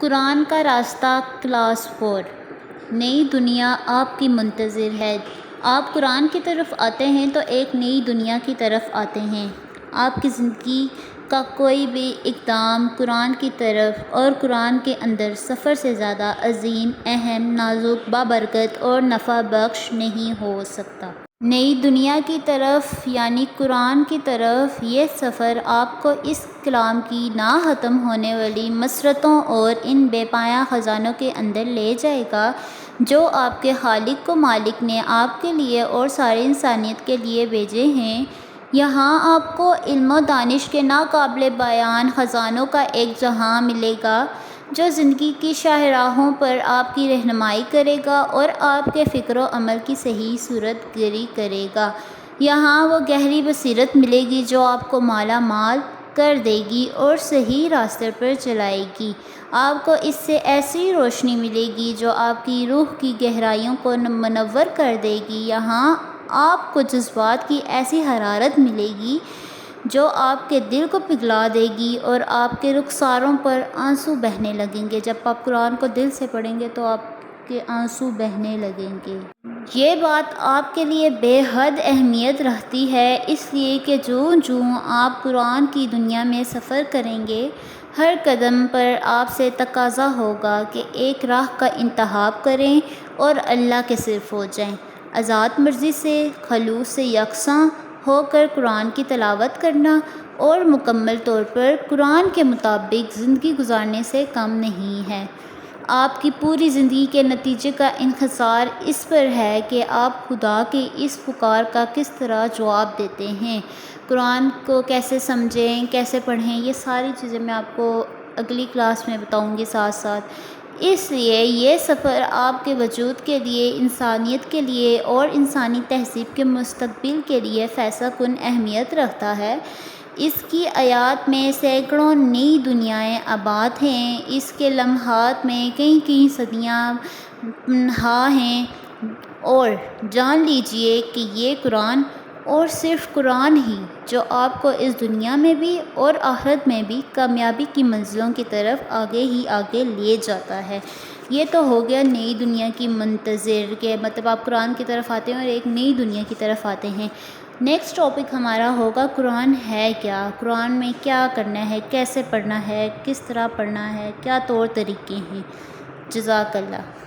قرآن کا راستہ کلاس 4 نئی دنیا آپ کی منتظر ہے۔ آپ قرآن کی طرف آتے ہیں تو ایک نئی دنیا کی طرف آتے ہیں۔ آپ کی زندگی کا کوئی بھی اقدام قرآن کی طرف اور قرآن کے اندر سفر سے زیادہ عظیم، اہم، نازک، بابرکت اور نفع بخش نہیں ہو سکتا۔ نئی دنیا کی طرف یعنی قرآن کی طرف یہ سفر آپ کو اس کلام کی نہ ختم ہونے والی مسرتوں اور ان بے پایہ خزانوں کے اندر لے جائے گا جو آپ کے خالق و مالک نے آپ کے لیے اور ساری انسانیت کے لیے بھیجے ہیں۔ یہاں آپ کو علم و دانش کے ناقابل بیان خزانوں کا ایک جہاں ملے گا جو زندگی کی شاہراہوں پر آپ کی رہنمائی کرے گا اور آپ کے فکر و عمل کی صحیح صورت گری کرے گا۔ یہاں وہ گہری بصیرت ملے گی جو آپ کو مالا مال کر دے گی اور صحیح راستے پر چلائے گی۔ آپ کو اس سے ایسی روشنی ملے گی جو آپ کی روح کی گہرائیوں کو منور کر دے گی۔ یہاں آپ کو جذبات کی ایسی حرارت ملے گی جو آپ کے دل کو پگھلا دے گی اور آپ کے رخساروں پر آنسو بہنے لگیں گے۔ جب آپ قرآن کو دل سے پڑھیں گے تو آپ کے آنسو بہنے لگیں گے۔ یہ بات آپ کے لیے بے حد اہمیت رکھتی ہے اس لیے کہ جوں جوں آپ قرآن کی دنیا میں سفر کریں گے ہر قدم پر آپ سے تقاضا ہوگا کہ ایک راہ کا انتخاب کریں اور اللہ کے صرف ہو جائیں۔ آزاد مرضی سے خلوص سے یکساں ہو کر قرآن کی تلاوت کرنا اور مکمل طور پر قرآن کے مطابق زندگی گزارنے سے کم نہیں ہے۔ آپ کی پوری زندگی کے نتیجے کا انحصار اس پر ہے کہ آپ خدا کی اس پکار کا کس طرح جواب دیتے ہیں۔ قرآن کو کیسے سمجھیں، کیسے پڑھیں، یہ ساری چیزیں میں آپ کو اگلی کلاس میں بتاؤں گی ساتھ ساتھ۔ اس لیے یہ سفر آپ کے وجود کے لیے، انسانیت کے لیے اور انسانی تہذیب کے مستقبل کے لیے فیصلہ کن اہمیت رکھتا ہے۔ اس کی آیات میں سینکڑوں نئی دنیائیں آباد ہیں۔ اس کے لمحات میں کئی کئی صدیاں پنہاں ہیں اور جان لیجئے کہ یہ قرآن اور صرف قرآن ہی جو آپ کو اس دنیا میں بھی اور آخرت میں بھی کامیابی کی منزلوں کی طرف آگے ہی آگے لے جاتا ہے۔ یہ تو ہو گیا نئی دنیا کی منتظر کہ مطلب آپ قرآن کی طرف آتے ہیں اور ایک نئی دنیا کی طرف آتے ہیں۔ نیکسٹ ٹاپک ہمارا ہوگا قرآن ہے کیا، قرآن میں کیا کرنا ہے، کیسے پڑھنا ہے، کس طرح پڑھنا ہے، کیا طور طریقے ہیں۔ جزاک اللہ۔